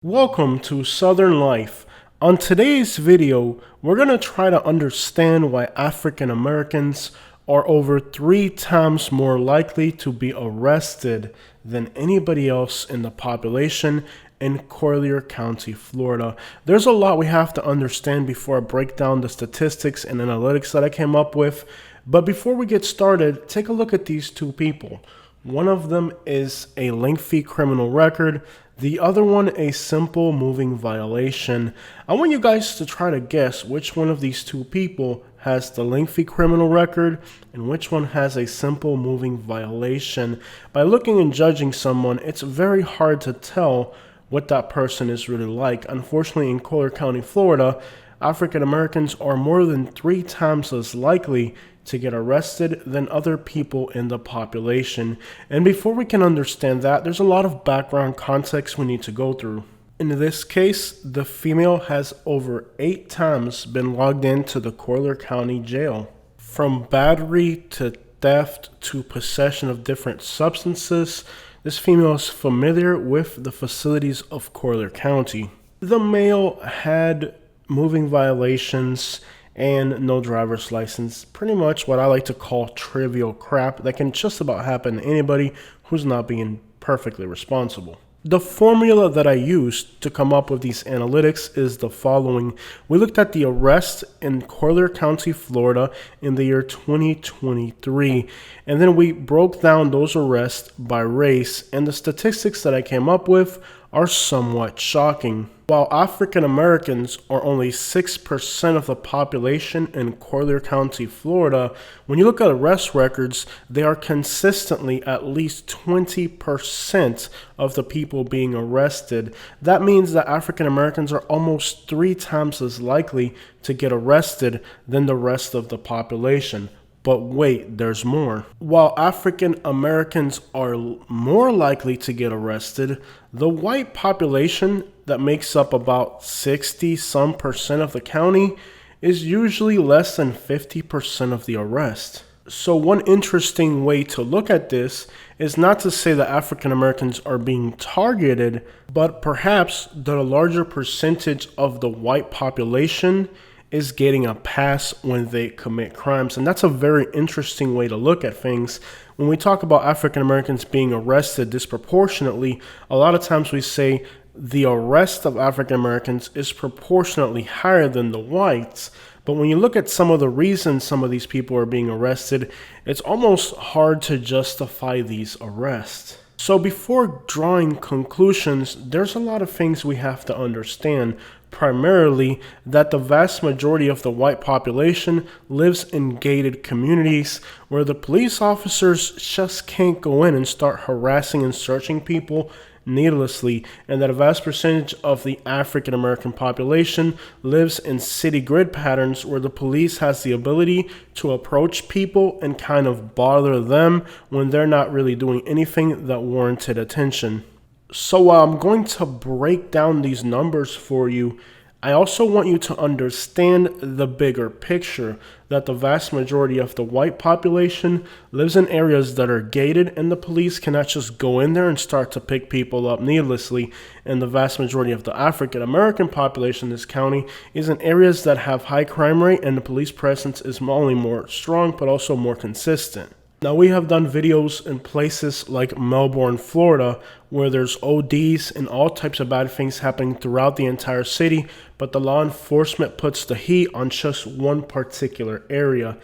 Welcome to Southern Life. On today's video, we're going to try to understand why African Americans are over 3 times more likely to be arrested than anybody else in the population in Collier County, Florida. There's a lot we have to understand before I break down the statistics and analytics that I came up with. But before we get started, take a look at these two people. One of them is a lengthy criminal record. The other one, a simple moving violation. I want you guys to try to guess which one of these two people has the lengthy criminal record and which one has a simple moving violation. By looking and judging someone, it's very hard to tell what that person is really like. Unfortunately, in Collier County, Florida, African Americans are more than 3 times as likely to get arrested than other people in the population. And before we can understand that, there's a lot of background context we need to go through. In this case, the female has over 8 times been logged into the Collier County jail. From battery to theft to possession of different substances, this female is familiar with the facilities of Collier County. The male had moving violations and no driver's license. Pretty much what I like to call trivial crap that can just about happen to anybody who's not being perfectly responsible. The formula that I used to come up with these analytics is the following. We looked at the arrests in Collier County, Florida in the year 2023, and then we broke down those arrests by race, and the statistics that I came up with are somewhat shocking. While African Americans are only 6% of the population in Collier County, Florida, when you look at arrest records, they are consistently at least 20% of the people being arrested. That means that African Americans are almost 3 times as likely to get arrested than the rest of the population. But wait, there's more. While African Americans are more likely to get arrested, the white population that makes up about 60% of the county is usually less than 50% of the arrest. So one interesting way to look at this is not to say that African Americans are being targeted, but perhaps that a larger percentage of the white population is getting a pass when they commit crimes. And that's a very interesting way to look at things. When we talk about African Americans being arrested disproportionately, a lot of times we say the arrest of African Americans is proportionately higher than the whites. But when you look at some of the reasons some of these people are being arrested, it's almost hard to justify these arrests. So before drawing conclusions, there's a lot of things we have to understand. Primarily that the vast majority of the white population lives in gated communities where the police officers just can't go in and start harassing and searching people needlessly, and that a vast percentage of the African American population lives in city grid patterns where the police has the ability to approach people and kind of bother them when they're not really doing anything that warranted attention. So while I'm going to break down these numbers for you, I also want you to understand the bigger picture, that the vast majority of the white population lives in areas that are gated and the police cannot just go in there and start to pick people up needlessly. And the vast majority of the African American population in this county is in areas that have high crime rate and the police presence is not only more strong but also more consistent. Now, we have done videos in places like Melbourne, Florida, where there's ODs and all types of bad things happening throughout the entire city, but the law enforcement puts the heat on just one particular area.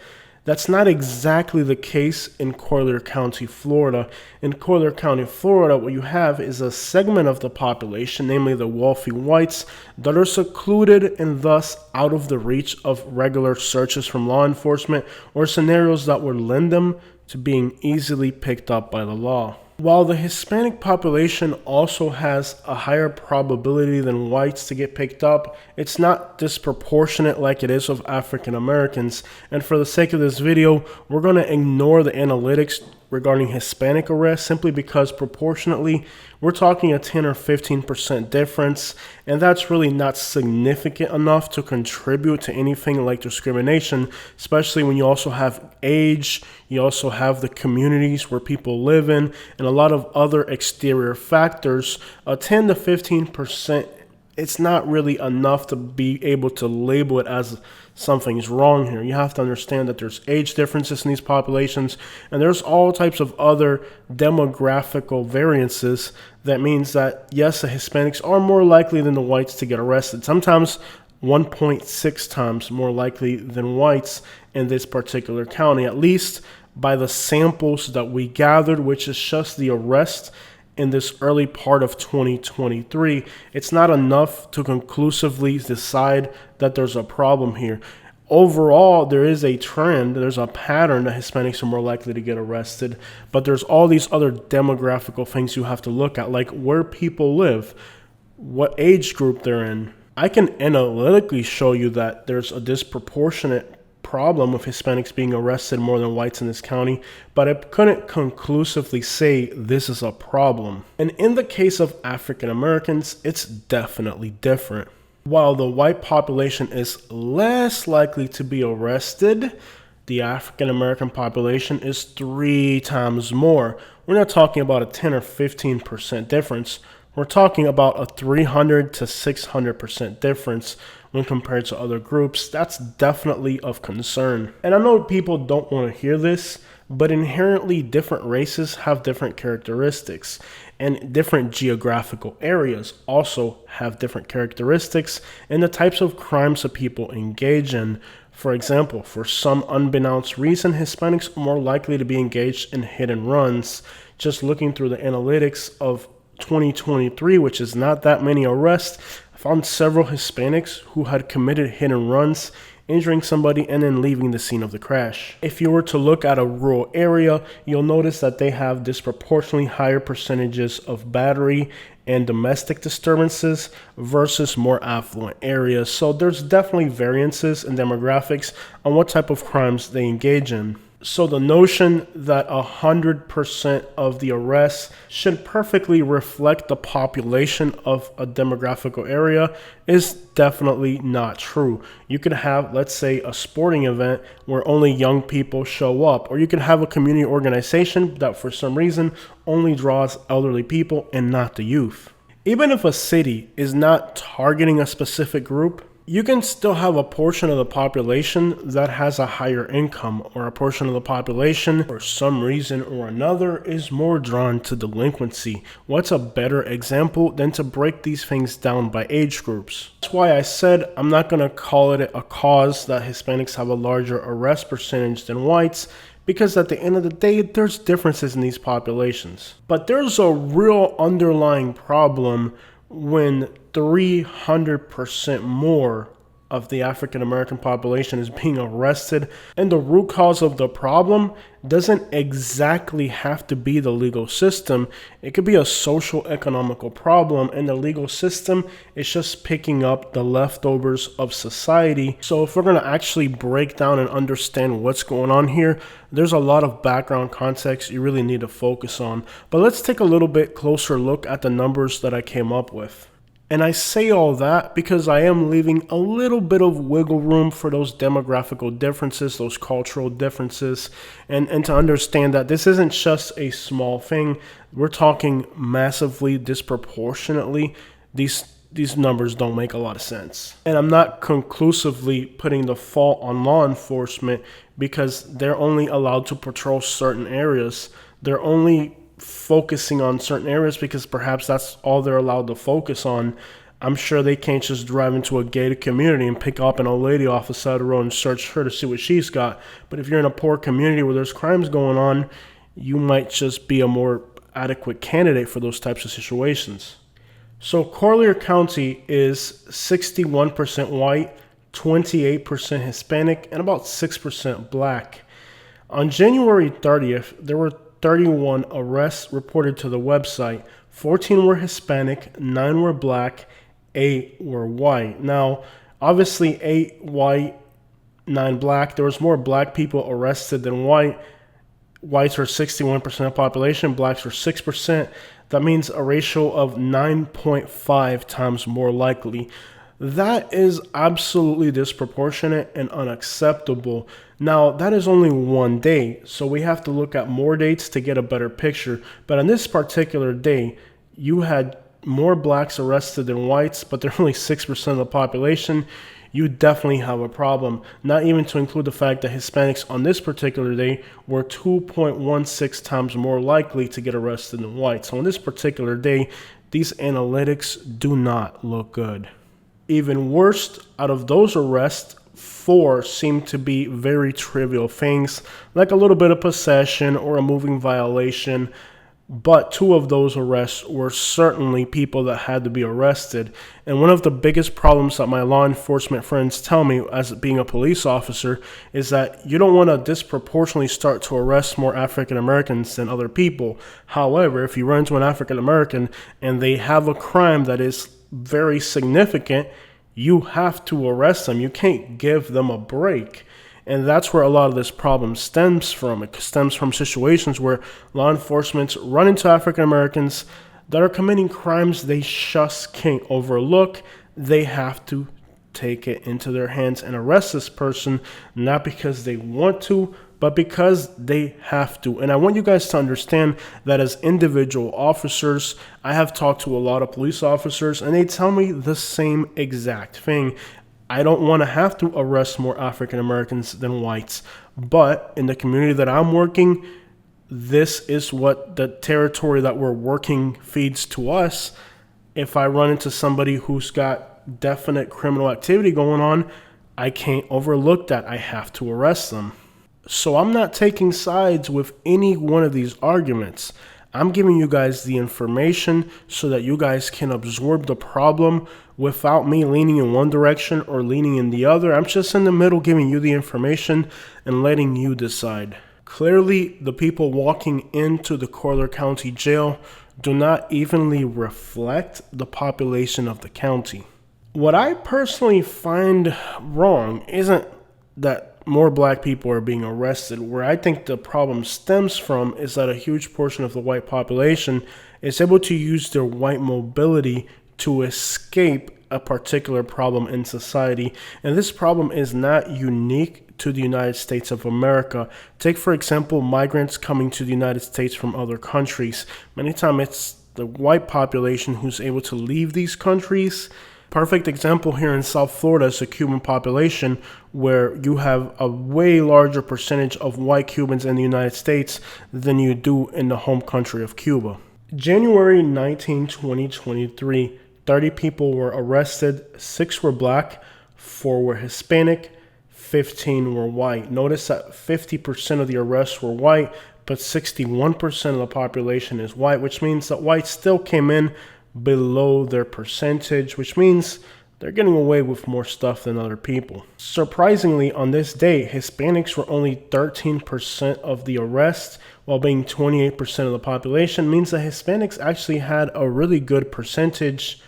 That's not exactly the case in Collier County, Florida. In Collier County, Florida, what you have is a segment of the population, namely the wealthy whites, that are secluded and thus out of the reach of regular searches from law enforcement or scenarios that would lend them to being easily picked up by the law. While the Hispanic population also has a higher probability than whites to get picked up, it's not disproportionate like it is with African Americans. And for the sake of this video, we're going to ignore the analytics regarding Hispanic arrests, simply because proportionately we're talking a 10 or 15% difference, and that's really not significant enough to contribute to anything like discrimination, especially when you also have age, you also have the communities where people live in, and a lot of other exterior factors. A 10 to 15%, it's not really enough to be able to label it as something's wrong here. You have to understand that there's age differences in these populations, and there's all types of other demographical variances. That means that, yes, the Hispanics are more likely than the whites to get arrested. Sometimes 1.6 times more likely than whites in this particular county, at least by the samples that we gathered, which is just the arrest in this early part of 2023. It's not enough to conclusively decide that there's a problem here. Overall, there is a trend, there's a pattern that Hispanics are more likely to get arrested, but there's all these other demographical things you have to look at, like where people live, what age group they're in. I can analytically show you that there's a disproportionate problem of Hispanics being arrested more than whites in this county, but I couldn't conclusively say this is a problem. And in the case of African Americans, it's definitely different. While the white population is less likely to be arrested, the African American population is 3 times more. We're not talking about a 10 or 15% difference. We're talking about a 300 to 600% difference when compared to other groups. That's definitely of concern. And I know people don't want to hear this, but inherently different races have different characteristics, and different geographical areas also have different characteristics and the types of crimes that people engage in. For example, for some unbeknownst reason, Hispanics are more likely to be engaged in hit and runs. Just looking through the analytics of 2023, which is not that many arrests, I found several Hispanics who had committed hit and runs, injuring somebody and then leaving the scene of the crash. If you were to look at a rural area, you'll notice that they have disproportionately higher percentages of battery and domestic disturbances versus more affluent areas. So there's definitely variances in demographics on what type of crimes they engage in. So the notion that 100% of the arrests should perfectly reflect the population of a demographical area is definitely not true. You could have, let's say, a sporting event where only young people show up, or you could have a community organization that for some reason only draws elderly people and not the youth. Even if a city is not targeting a specific group, you can still have a portion of the population that has a higher income, or a portion of the population for some reason or another is more drawn to delinquency. What's a better example than to break these things down by age groups? That's why I said I'm not going to call it a cause that Hispanics have a larger arrest percentage than whites, because at the end of the day, there's differences in these populations. But there's a real underlying problem when 300% more of the African American population is being arrested, and the root cause of the problem doesn't exactly have to be the legal system. It could be a social economical problem, and the legal system is just picking up the leftovers of society. So if we're going to actually break down and understand what's going on here, there's a lot of background context you really need to focus on. But let's take a little bit closer look at the numbers that I came up with. And I say all that because I am leaving a little bit of wiggle room for those demographical differences, those cultural differences, and to understand that this isn't just a small thing. We're talking massively, disproportionately. These numbers don't make a lot of sense. And I'm not conclusively putting the fault on law enforcement because they're only allowed to patrol certain areas. They're only focusing on certain areas because perhaps that's all they're allowed to focus on. I'm sure they can't just drive into a gated community and pick up an old lady off the side of the road and search her to see what she's got. But if you're in a poor community where there's crimes going on, you might just be a more adequate candidate for those types of situations. So Collier County is 61% white, 28% Hispanic, and about 6% black. On January 30th, there were 31 arrests reported to the website. 14 were Hispanic, 9 were black, 8 were white. Now, obviously 8 white, 9 black. There was more black people arrested than white. Whites are 61% of the population, blacks are 6%. That means a ratio of 9.5 times more likely. That is absolutely disproportionate and unacceptable. Now, that is only one day, so we have to look at more dates to get a better picture. But on this particular day, you had more blacks arrested than whites, but they're only 6% of the population. You definitely have a problem. Not even to include the fact that Hispanics on this particular day were 2.16 times more likely to get arrested than whites. So on this particular day, these analytics do not look good. Even worse, out of those arrests, 4 seem to be very trivial things, like a little bit of possession or a moving violation. But 2 of those arrests were certainly people that had to be arrested. And one of the biggest problems that my law enforcement friends tell me as being a police officer is that you don't want to disproportionately start to arrest more African Americans than other people. However, if you run into an African American and they have a crime that is very significant, you have to arrest them. You can't give them a break. And that's where a lot of this problem stems from. It stems from situations where law enforcement run into African Americans that are committing crimes they just can't overlook. They have to take it into their hands and arrest this person, not because they want to, but because they have to. And I want you guys to understand that as individual officers, I have talked to a lot of police officers, and they tell me the same exact thing. I don't want to have to arrest more African Americans than whites, but in the community that I'm working, this is what the territory that we're working feeds to us. If I run into somebody who's got definite criminal activity going on, I can't overlook that. I have to arrest them. So I'm not taking sides with any one of these arguments. I'm giving you guys the information so that you guys can absorb the problem without me leaning in one direction or leaning in the other. I'm just in the middle giving you the information and letting you decide. Clearly, the people walking into the Collier County jail do not evenly reflect the population of the county. What I personally find wrong isn't that more black people are being arrested. Where I think the problem stems from is that a huge portion of the white population is able to use their white mobility to escape a particular problem in society. And this problem is not unique to the United States of America. Take, for example, migrants coming to the United States from other countries. Many times it's the white population who's able to leave these countries. Perfect example here in South Florida is the Cuban population, where you have a way larger percentage of white Cubans in the United States than you do in the home country of Cuba. January 19, 2023, 30 people were arrested, 6 were black, 4 were Hispanic, 15 were white. Notice that 50% of the arrests were white, but 61% of the population is white, which means that whites still came in below their percentage, which means they're getting away with more stuff than other people. Surprisingly, on this day, Hispanics were only 13% of the arrests, while being 28% of the population. Means that Hispanics actually had a really good percentage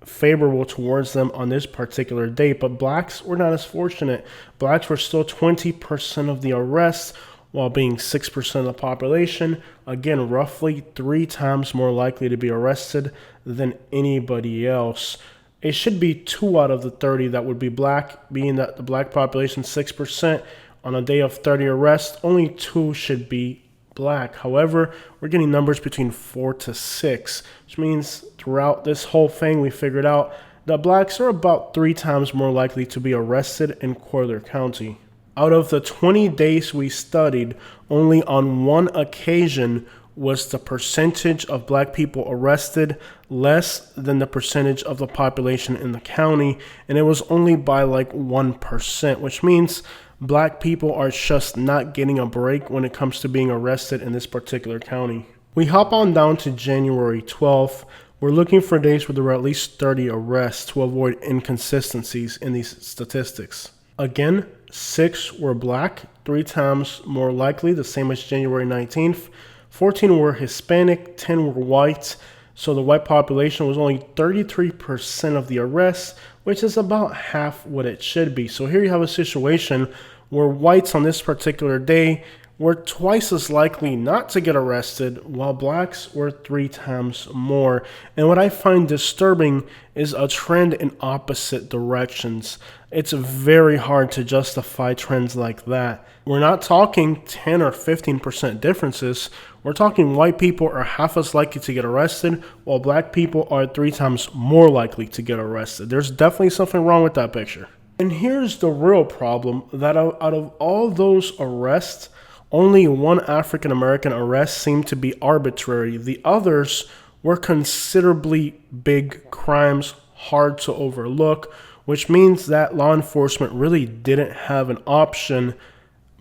favorable towards them on this particular day, but blacks were not as fortunate. Blacks were still 20% of the arrests, while being 6% of the population. Again, roughly 3 times more likely to be arrested than anybody else. It should be 2 out of the 30 that would be black, being that the black population 6%. On a day of 30 arrests, only 2 should be black. However, we're getting numbers between 4 to 6, which means throughout this whole thing, we figured out that blacks are about 3 times more likely to be arrested in Collier County. Out of the 20 days we studied, only on 1 occasion was the percentage of black people arrested less than the percentage of the population in the county, and it was only by like 1%, which means black people are just not getting a break when it comes to being arrested in this particular county. We hop on down to January 12th. We're looking for days where there were at least 30 arrests to avoid inconsistencies in these statistics. Again, 6 were black, 3 times more likely, the same as January 19th. 14 were Hispanic, 10 were white. So the white population was only 33% of the arrests, which is about half what it should be. So here you have a situation where whites on this particular day were twice as likely not to get arrested, while blacks were 3 times more. And what I find disturbing is a trend in opposite directions. It's very hard to justify trends like that. We're not talking 10 or 15% differences. We're talking white people are half as likely to get arrested, while black people are 3 times more likely to get arrested. There's definitely something wrong with that picture. And here's the real problem, that out of all those arrests, only one African American arrest seemed to be arbitrary. The others were considerably big crimes, hard to overlook, which means that law enforcement really didn't have an option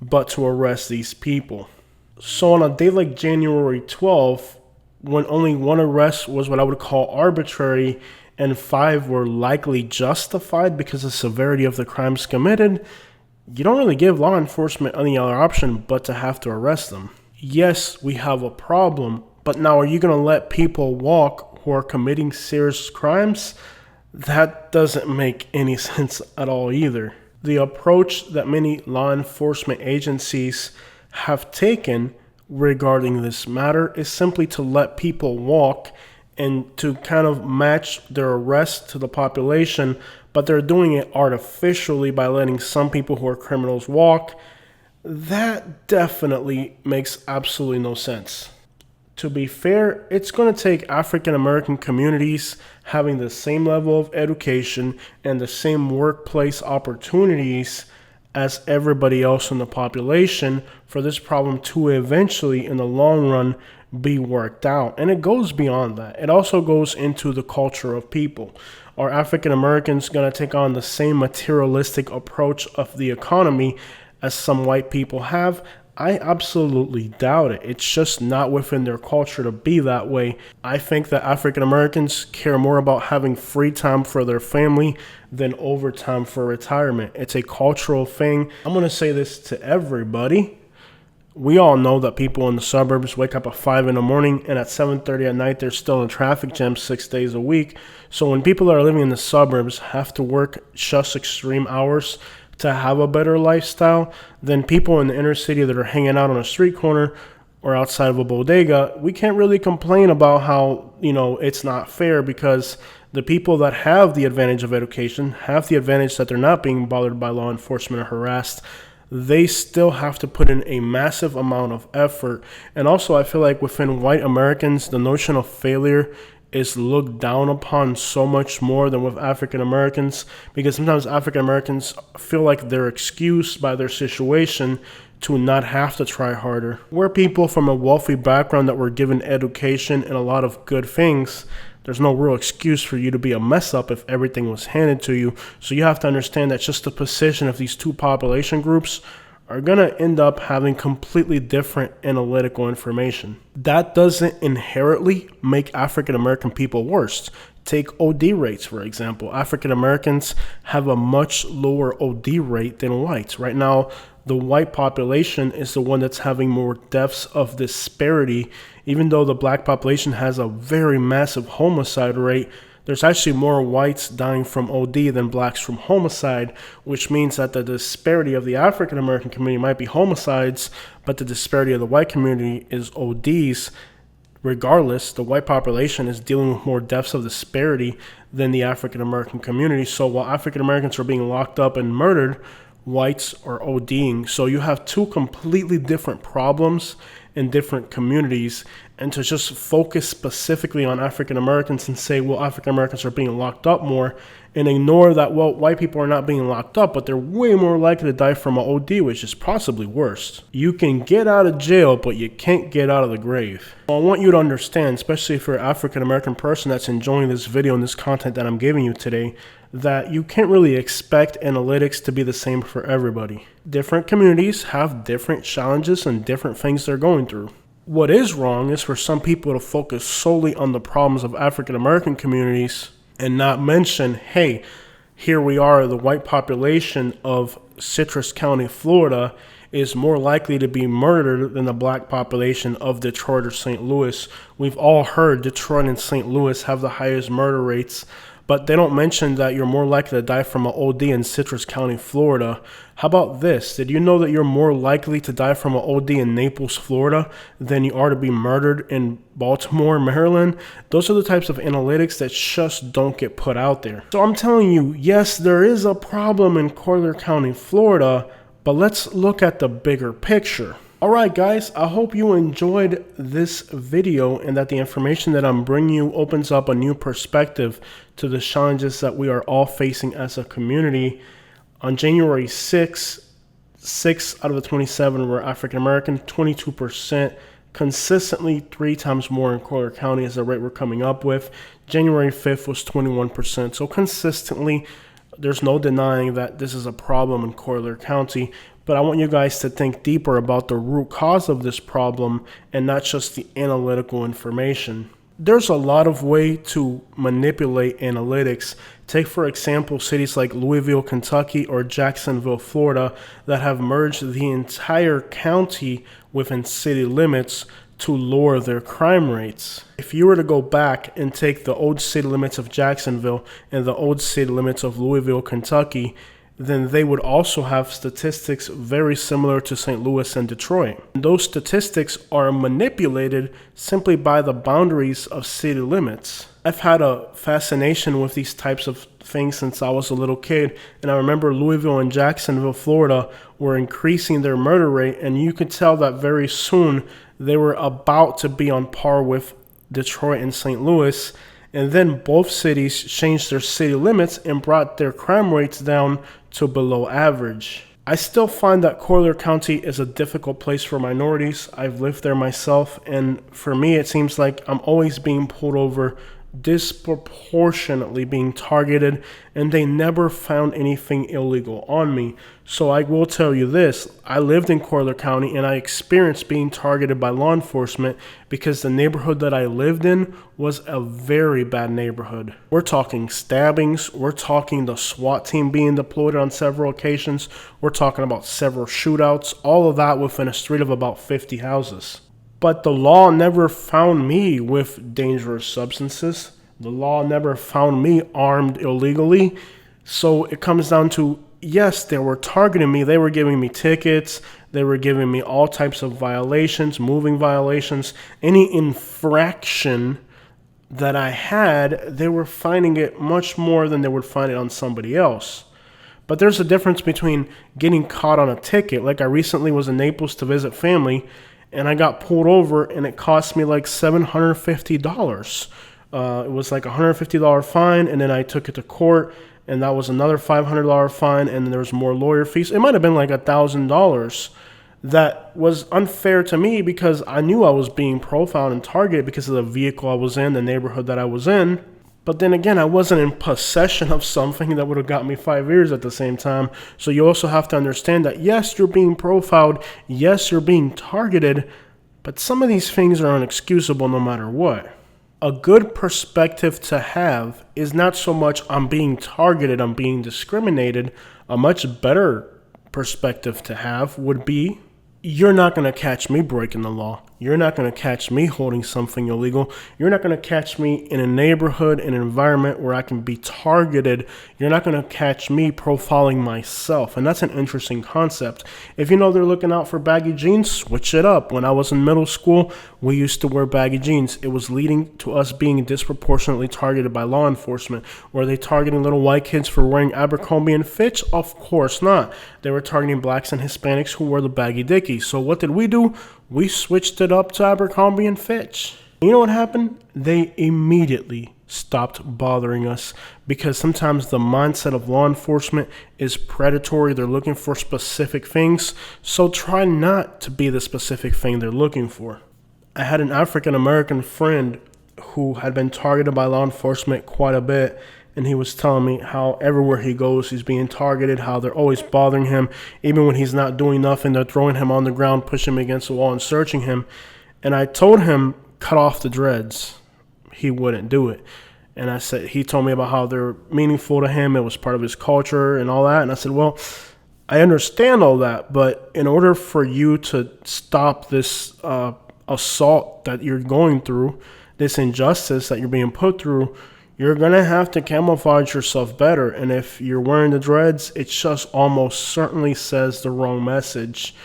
but to arrest these people. So on a day like January 12th, when only one arrest was what I would call arbitrary and 5 were likely justified because of the severity of the crimes committed, you don't really give law enforcement any other option but to have to arrest them. Yes, we have a problem, but now are you going to let people walk who are committing serious crimes? That doesn't make any sense at all either. The approach that many law enforcement agencies have taken regarding this matter is simply to let people walk and to kind of match their arrest to the population, but they're doing it artificially by letting some people who are criminals walk. That definitely makes absolutely no sense. To be fair, it's going to take African American communities having the same level of education and the same workplace opportunities as everybody else in the population for this problem to eventually, in the long run, be worked out. And it goes beyond that. It also goes into the culture of people. Are African Americans going to take on the same materialistic approach of the economy as some white people have? I absolutely doubt it. It's just not within their culture to be that way. I think that African Americans care more about having free time for their family than overtime for retirement. It's a cultural thing. I'm going to say this to everybody. We all know that people in the suburbs wake up at 5 in the morning and at 7:30 at night they're still in traffic jams 6 days a week. So when people that are living in the suburbs have to work just extreme hours to have a better lifestyle than people in the inner city that are hanging out on a street corner or outside of a bodega, we can't really complain about how, it's not fair, because the people that have the advantage of education, have the advantage that they're not being bothered by law enforcement or harassed, they still have to put in a massive amount of effort. And also, I feel like within white Americans, the notion of failure is looked down upon so much more than with African Americans, because sometimes African Americans feel like they're excused by their situation to not have to try harder. We're people from a wealthy background that were given education and a lot of good things. There's no real excuse for you to be a mess up if everything was handed to you. So you have to understand that just the position of these two population groups are going to end up having completely different analytical information. That doesn't inherently make African American people worse. Take OD rates, for example. African Americans have a much lower OD rate than whites. Right now, the white population is the one that's having more deaths of disparity. Even though the black population has a very massive homicide rate, there's actually more whites dying from OD than blacks from homicide, which means that the disparity of the African American community might be homicides, but the disparity of the white community is ODs. Regardless, the white population is dealing with more deaths of disparity than the African American community. So while African Americans are being locked up and murdered, whites are ODing. So you have two completely different problems in different communities, and to just focus specifically on African Americans and say, well, African Americans are being locked up more, and ignore that, well, white people are not being locked up, but they're way more likely to die from an OD, which is possibly worse. You can get out of jail, but you can't get out of the grave. I want you to understand, especially if you're an African American person that's enjoying this video and this content that I'm giving you today, that you can't really expect analytics to be the same for everybody. Different communities have different challenges and different things they're going through. What is wrong is for some people to focus solely on the problems of African American communities and not mention, hey, here we are, the white population of Citrus County, Florida, is more likely to be murdered than the black population of Detroit or St. Louis. We've all heard Detroit and St. Louis have the highest murder rates, But they don't mention that you're more likely to die from an OD in Citrus County, Florida. How about this? Did you know that you're more likely to die from an OD in Naples, Florida than you are to be murdered in Baltimore, Maryland? Those are the types of analytics that just don't get put out there. So I'm telling you, yes, there is a problem in Collier County, Florida, but let's look at the bigger picture. Alright guys, I hope you enjoyed this video and that the information that I'm bringing you opens up a new perspective to the challenges that we are all facing as a community. On January 6th, 6 out of the 27 were African American, 22%, consistently 3 times more in Collier County is the rate we're coming up with. January 5th was 21%, so consistently there's no denying that this is a problem in Collier County. But I want you guys to think deeper about the root cause of this problem and not just the analytical information. There's a lot of way to manipulate analytics. Take, for example, cities like Louisville, Kentucky, or Jacksonville, Florida, that have merged the entire county within city limits to lower their crime rates. If you were to go back and take the old city limits of Jacksonville and the old city limits of Louisville, Kentucky, then they would also have statistics very similar to St. Louis and Detroit. Those statistics are manipulated simply by the boundaries of city limits. I've had a fascination with these types of things since I was a little kid, and I remember Louisville and Jacksonville, Florida were increasing their murder rate, and you could tell that very soon they were about to be on par with Detroit and St. Louis. And then both cities changed their city limits and brought their crime rates down to below average. I still find that Collier County is a difficult place for minorities. I've lived there myself, and for me it seems like I'm always being pulled over, disproportionately being targeted, and they never found anything illegal on me. So I will tell you this, I lived in Collier County and I experienced being targeted by law enforcement because the neighborhood that I lived in was a very bad neighborhood. We're talking stabbings, we're talking the SWAT team being deployed on several occasions, we're talking about several shootouts, all of that within a street of about 50 houses. But the law never found me with dangerous substances. The law never found me armed illegally. So it comes down to, yes, they were targeting me. They were giving me tickets. They were giving me all types of violations, moving violations. Any infraction that I had, they were finding it much more than they would find it on somebody else. But there's a difference between getting caught on a ticket. Like I recently was in Naples to visit family, and I got pulled over, and it cost me like $750. It was like a $150 fine, and then I took it to court, and that was another $500 fine, and then there was more lawyer fees. It might have been like $1,000. That was unfair to me because I knew I was being profiled and targeted because of the vehicle I was in, the neighborhood that I was in. But then again, I wasn't in possession of something that would have got me 5 years at the same time. So you also have to understand that, yes, you're being profiled. Yes, you're being targeted. But some of these things are inexcusable no matter what. A good perspective to have is not so much I'm being targeted, I'm being discriminated. A much better perspective to have would be, you're not going to catch me breaking the law. You're not going to catch me holding something illegal. You're not going to catch me in a neighborhood, an environment where I can be targeted. You're not going to catch me profiling myself. And that's an interesting concept. If you know they're looking out for baggy jeans, switch it up. When I was in middle school, we used to wear baggy jeans. It was leading to us being disproportionately targeted by law enforcement. Were they targeting little white kids for wearing Abercrombie and Fitch? Of course not. They were targeting blacks and Hispanics who wore the baggy dickies. So what did we do? We switched it up to Abercrombie and Fitch. You know what happened? They immediately stopped bothering us because sometimes the mindset of law enforcement is predatory. They're looking for specific things. So try not to be the specific thing they're looking for. I had an African American friend who had been targeted by law enforcement quite a bit. And he was telling me how everywhere he goes, he's being targeted, how they're always bothering him. Even when he's not doing nothing, they're throwing him on the ground, pushing him against the wall and searching him. And I told him, cut off the dreads. He wouldn't do it. And I said, he told me about how they're meaningful to him. It was part of his culture and all that. And I said, well, I understand all that. But in order for you to stop this assault that you're going through, this injustice that you're being put through, you're gonna have to camouflage yourself better. And if you're wearing the dreads, it just almost certainly says the wrong message.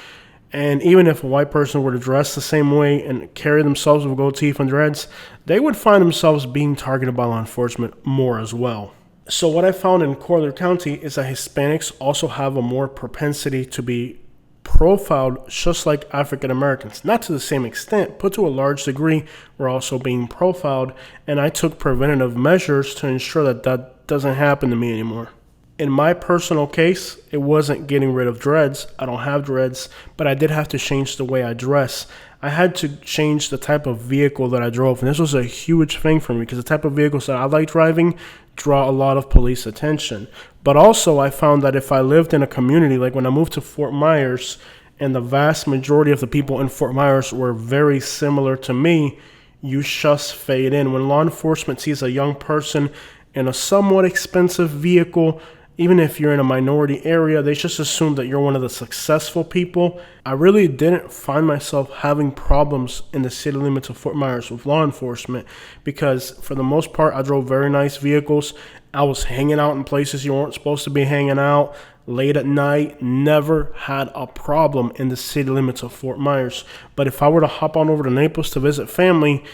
And even if a white person were to dress the same way and carry themselves with gold teeth and dreads, they would find themselves being targeted by law enforcement more as well. So what I found in Collier County is that Hispanics also have a more propensity to be profiled just like African Americans. Not to the same extent, but to a large degree, we're also being profiled. And I took preventative measures to ensure that that doesn't happen to me anymore. In my personal case, it wasn't getting rid of dreads. I don't have dreads, but I did have to change the way I dress. I had to change the type of vehicle that I drove. And this was a huge thing for me because the type of vehicles that I like driving draw a lot of police attention. But also I found that if I lived in a community, like when I moved to Fort Myers, and the vast majority of the people in Fort Myers were very similar to me, you just fade in. When law enforcement sees a young person in a somewhat expensive vehicle, even if you're in a minority area, they just assume that you're one of the successful people. I really didn't find myself having problems in the city limits of Fort Myers with law enforcement because for the most part, I drove very nice vehicles. I was hanging out in places you weren't supposed to be hanging out late at night. Never had a problem in the city limits of Fort Myers. But if I were to hop on over to Naples to visit family,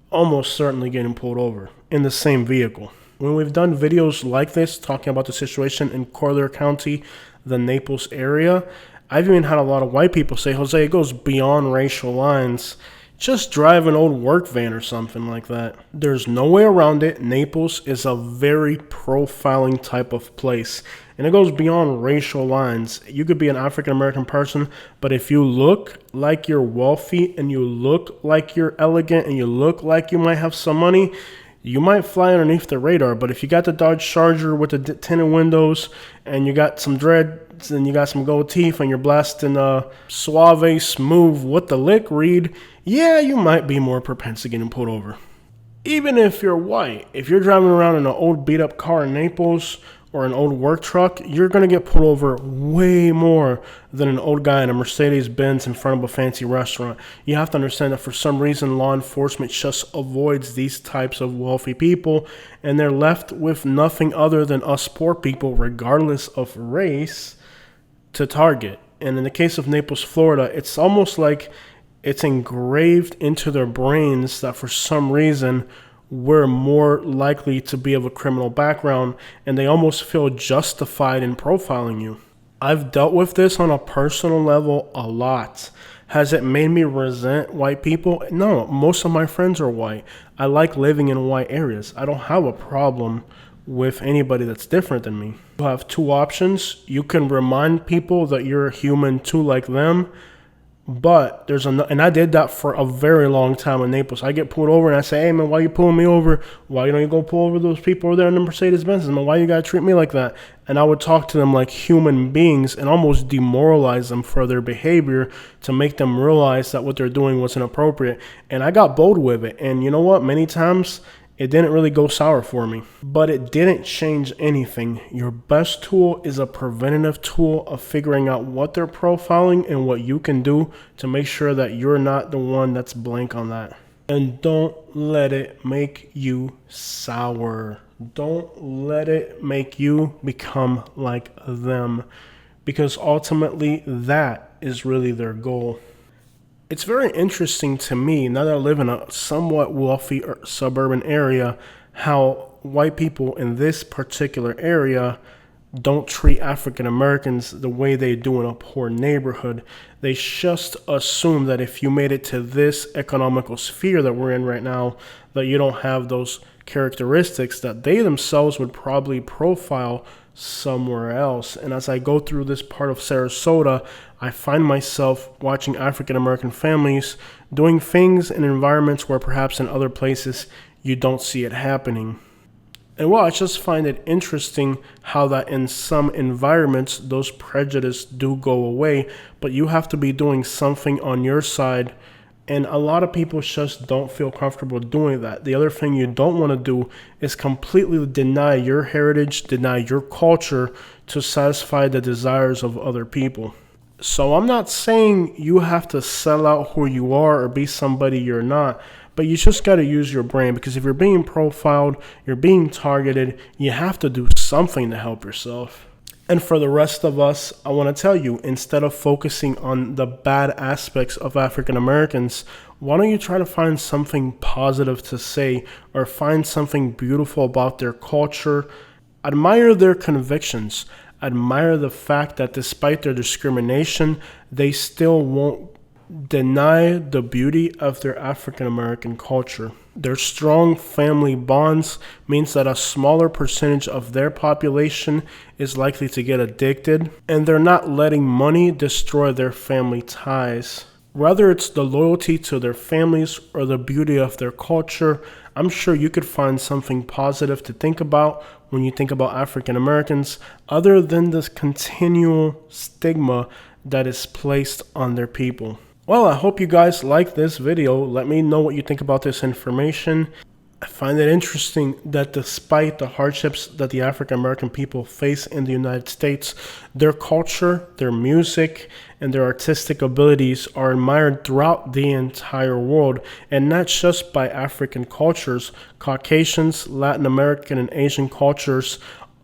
almost certainly getting pulled over in the same vehicle. When we've done videos like this, talking about the situation in Collier County, the Naples area, I've even had a lot of white people say, Jose, it goes beyond racial lines. Just drive an old work van or something like that. There's no way around it. Naples is a very profiling type of place. And it goes beyond racial lines. You could be an African-American person, but if you look like you're wealthy and you look like you're elegant and you look like you might have some money, you might fly underneath the radar. But if you got the Dodge Charger with the tinted windows and you got some dreads and you got some gold teeth and you're blasting Suave Smooth with the lick read, yeah, you might be more propense to getting pulled over. Even if you're white, if you're driving around in an old beat up car in Naples or an old work truck, you're going to get pulled over way more than an old guy in a Mercedes-Benz in front of a fancy restaurant. You have to understand that for some reason, law enforcement just avoids these types of wealthy people, and they're left with nothing other than us poor people, regardless of race, to target. And in the case of Naples, Florida, it's almost like it's engraved into their brains that for some reason we're more likely to be of a criminal background, and they almost feel justified in profiling you. I've dealt with this on a personal level a lot. Has it made me resent white people? No, most of my friends are white. I like living in white areas. I don't have a problem with anybody that's different than me. You have two options. You can remind people that you're human too, like them. But and I did that for a very long time in Naples. I get pulled over and I say, hey man, why you pulling me over? Why don't you go pull over those people over there in the Mercedes-Benz? Man, why you gotta treat me like that? And I would talk to them like human beings and almost demoralize them for their behavior to make them realize that what they're doing was inappropriate. And I got bold with it. And you know what? Many times it didn't really go sour for me, but it didn't change anything. Your best tool is a preventative tool of figuring out what they're profiling and what you can do to make sure that you're not the one that's blank on that. And don't let it make you sour. Don't let it make you become like them, because ultimately that is really their goal. It's very interesting to me, now that I live in a somewhat wealthy suburban area, how white people in this particular area don't treat African Americans the way they do in a poor neighborhood. They just assume that if you made it to this economical sphere that we're in right now, that you don't have those characteristics that they themselves would probably profile somewhere else. And as I go through this part of Sarasota, I find myself watching African American families doing things in environments where perhaps in other places you don't see it happening. And well, I just find it interesting how that in some environments those prejudices do go away, but you have to be doing something on your side. And a lot of people just don't feel comfortable doing that. The other thing you don't want to do is completely deny your heritage, deny your culture to satisfy the desires of other people. So I'm not saying you have to sell out who you are or be somebody you're not, But you just got to use your brain, because if you're being profiled, you're being targeted, you have to do something to help yourself. And for the rest of us, I want to tell you, instead of focusing on the bad aspects of African Americans, why don't you try to find something positive to say, or find something beautiful about their culture? Admire their convictions. Admire the fact that despite their discrimination, they still won't deny the beauty of their African American culture. Their strong family bonds means that a smaller percentage of their population is likely to get addicted, and they're not letting money destroy their family ties. Whether it's the loyalty to their families or the beauty of their culture, I'm sure you could find something positive to think about when you think about African Americans, other than this continual stigma that is placed on their people. Well, I hope you guys like this video. Let me know what you think about this information. I find it interesting that despite the hardships that the African American people face in the United States, their culture, their music, and their artistic abilities are admired throughout the entire world, and not just by African cultures. Caucasians, Latin American, and Asian cultures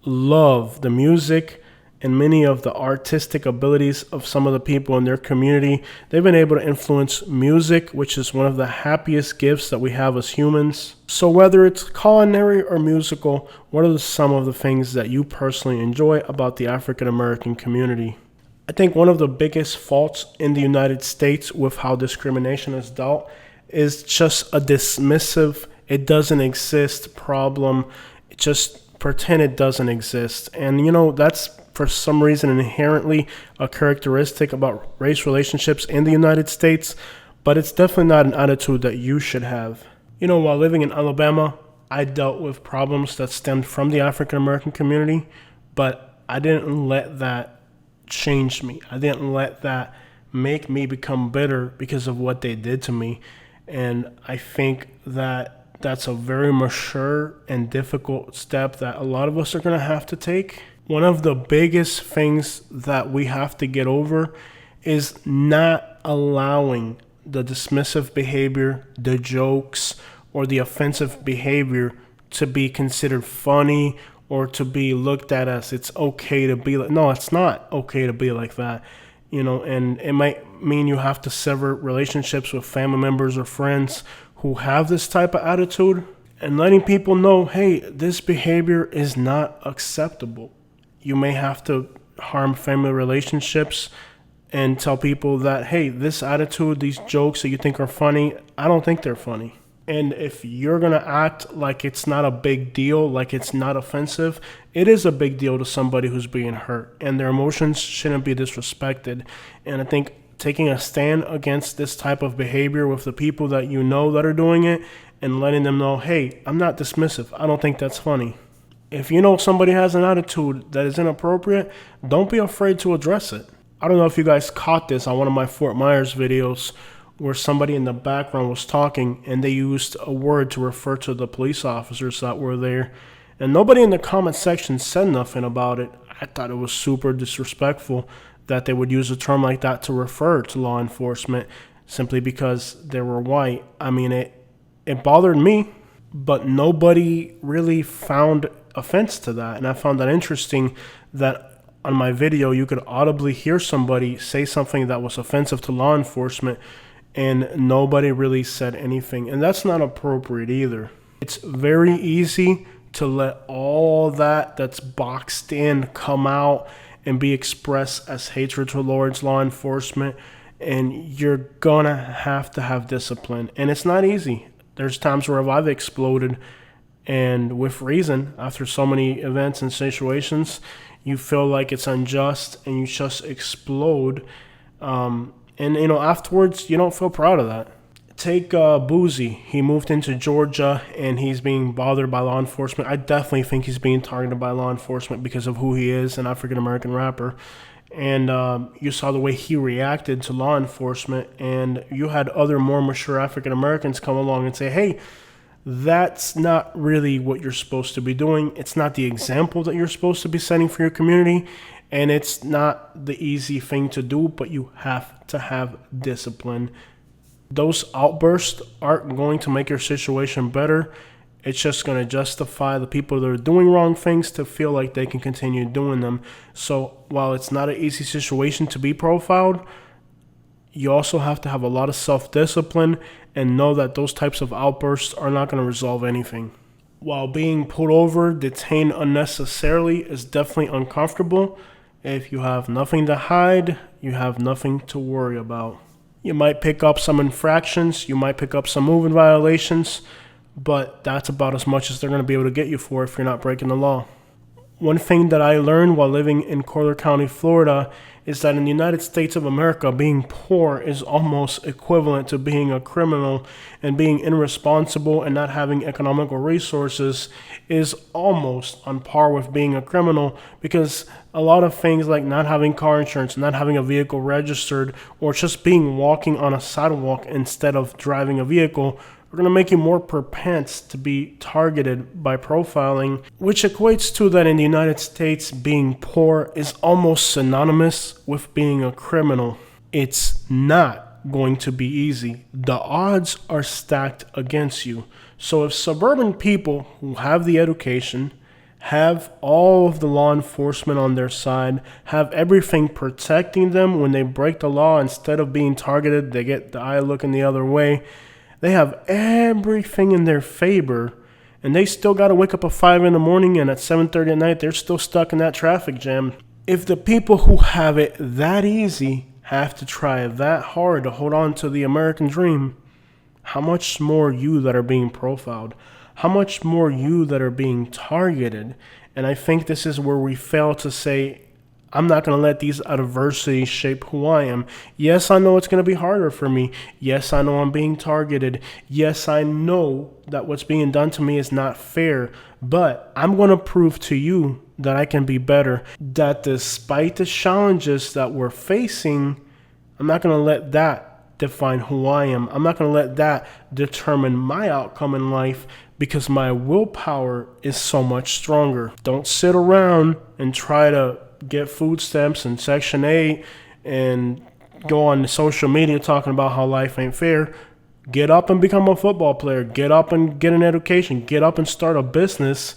love the music and many of the artistic abilities of some of the people in their community. They've been able to influence music, which is one of the happiest gifts that we have as humans. So whether it's culinary or musical, what are some of the things that you personally enjoy about the African American community? I think one of the biggest faults in the United States with how discrimination is dealt is just a dismissive, it doesn't exist problem. Just pretend it doesn't exist. And that's for some reason inherently a characteristic about race relationships in the United States, but it's definitely not an attitude that you should have. While living in Alabama, I dealt with problems that stemmed from the African American community, but I didn't let that change me. I didn't let that make me become bitter because of what they did to me. And I think that that's a very mature and difficult step that a lot of us are going to have to take. One of the biggest things that we have to get over is not allowing the dismissive behavior, the jokes, or the offensive behavior to be considered funny or to be looked at as it's okay to be like. No, it's not okay to be like that. And it might mean you have to sever relationships with family members or friends who have this type of attitude, and letting people know, hey, this behavior is not acceptable. You may have to harm family relationships and tell people that, hey, this attitude, these jokes that you think are funny, I don't think they're funny. And if you're going to act like it's not a big deal, like it's not offensive, it is a big deal to somebody who's being hurt, and their emotions shouldn't be disrespected. And I think taking a stand against this type of behavior with the people that you know that are doing it and letting them know, hey, I'm not dismissive. I don't think that's funny. If you know somebody has an attitude that is inappropriate, don't be afraid to address it. I don't know if you guys caught this on one of my Fort Myers videos where somebody in the background was talking and they used a word to refer to the police officers that were there. And nobody in the comment section said nothing about it. I thought it was super disrespectful that they would use a term like that to refer to law enforcement simply because they were white. I mean, it bothered me, but nobody really found offense to that. And I found that interesting that on my video, you could audibly hear somebody say something that was offensive to law enforcement and nobody really said anything. And that's not appropriate either. It's very easy to let all that's boxed in come out and be expressed as hatred towards law enforcement. And you're gonna have to have discipline. And it's not easy. There's times where I've exploded, and with reason, after so many events and situations, you feel like it's unjust and you just explode. And afterwards, you don't feel proud of that. Take Boozy. He moved into Georgia and he's being bothered by law enforcement. I definitely think he's being targeted by law enforcement because of who he is, an African-American rapper. And you saw the way he reacted to law enforcement, and you had other more mature African-Americans come along and say, hey, that's not really what you're supposed to be doing. It's not the example that you're supposed to be setting for your community, and it's not the easy thing to do, but you have to have discipline. Those outbursts aren't going to make your situation better. It's just going to justify the people that are doing wrong things to feel like they can continue doing them. So while it's not an easy situation to be profiled, you also have to have a lot of self-discipline and know that those types of outbursts are not going to resolve anything. While being pulled over, detained unnecessarily is definitely uncomfortable, if you have nothing to hide, you have nothing to worry about. You might pick up some infractions, you might pick up some moving violations, but that's about as much as they're going to be able to get you for if you're not breaking the law. One thing that I learned while living in Collier County, Florida, is that in the United States of America, being poor is almost equivalent to being a criminal, and being irresponsible and not having economical resources is almost on par with being a criminal, because a lot of things like not having car insurance, not having a vehicle registered, or just being walking on a sidewalk instead of driving a vehicle are going to make you more propense to be targeted by profiling, which equates to that in the United States, being poor is almost synonymous with being a criminal. It's not going to be easy. The odds are stacked against you. So if suburban people who have the education, have all of the law enforcement on their side, have everything protecting them when they break the law, instead of being targeted, they get the eye looking the other way. They have everything in their favor, and they still got to wake up at 5 in the morning, and at 7:30 at night, they're still stuck in that traffic jam. If the people who have it that easy have to try that hard to hold on to the American dream, how much more you that are being profiled? How much more you that are being targeted? And I think this is where we fail to say, I'm not going to let these adversities shape who I am. Yes, I know it's going to be harder for me. Yes, I know I'm being targeted. Yes, I know that what's being done to me is not fair. But I'm going to prove to you that I can be better. That despite the challenges that we're facing, I'm not going to let that define who I am. I'm not going to let that determine my outcome in life, because my willpower is so much stronger. Don't sit around and try to get food stamps and Section 8 and go on social media talking about how life ain't fair. Get up and become a football player. Get up and get an education. Get up and start a business.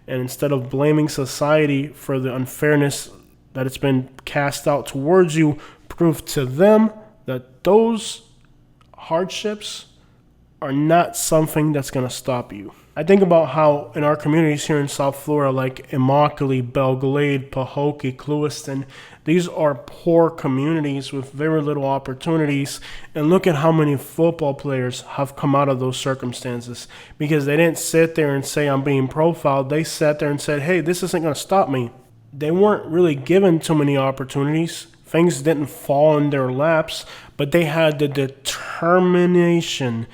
And instead of blaming society for the unfairness that it's been cast out towards you, prove to them that those hardships are not something that's going to stop you. I think about how in our communities here in South Florida, like Immokalee, Belle Glade, Pahokee, Clewiston, these are poor communities with very little opportunities. And look at how many football players have come out of those circumstances, because they didn't sit there and say, I'm being profiled. They sat there and said, hey, this isn't going to stop me. They weren't really given too many opportunities. Things didn't fall in their laps, but they had the determination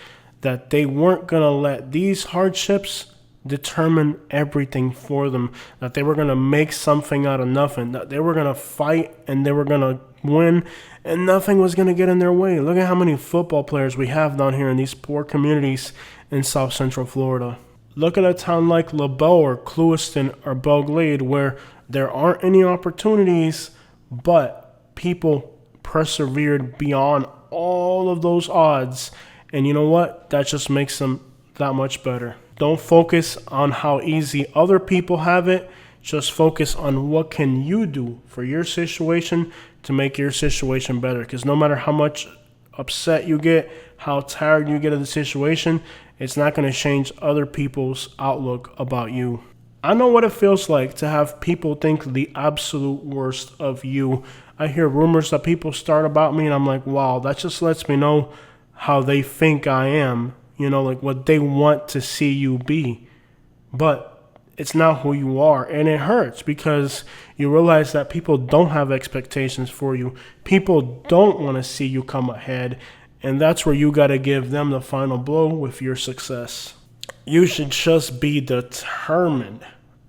that they weren't going to let these hardships determine everything for them, that they were going to make something out of nothing, that they were going to fight and they were going to win, and nothing was going to get in their way. Look at how many football players we have down here in these poor communities in South Central Florida. Look at a town like LaBelle or Clewiston or Belle Glade, where there aren't any opportunities, but people persevered beyond all of those odds. And you know what? That just makes them that much better. Don't focus on how easy other people have it. Just focus on what can you do for your situation to make your situation better. Because no matter how much upset you get, how tired you get of the situation, it's not going to change other people's outlook about you. I know what it feels like to have people think the absolute worst of you. I hear rumors that people start about me, and I'm like, wow, that just lets me know how they think I am, like what they want to see you be. But it's not who you are, and it hurts because you realize that people don't have expectations for you. People don't want to see you come ahead, and that's where you got to give them the final blow with your success. You should just be determined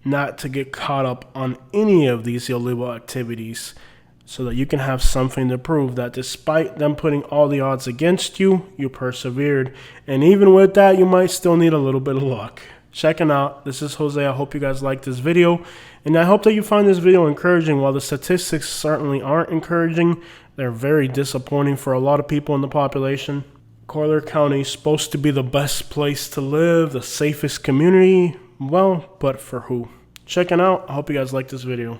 not to get caught up on any of these illegal activities, so that you can have something to prove that despite them putting all the odds against you, you persevered. And even with that, you might still need a little bit of luck. Checking out. This is Jose. I hope you guys liked this video, and I hope that you find this video encouraging. While the statistics certainly aren't encouraging, they're very disappointing for a lot of people in the population. Collier County is supposed to be the best place to live, the safest community. Well, but for who? Checking out. I hope you guys like this video.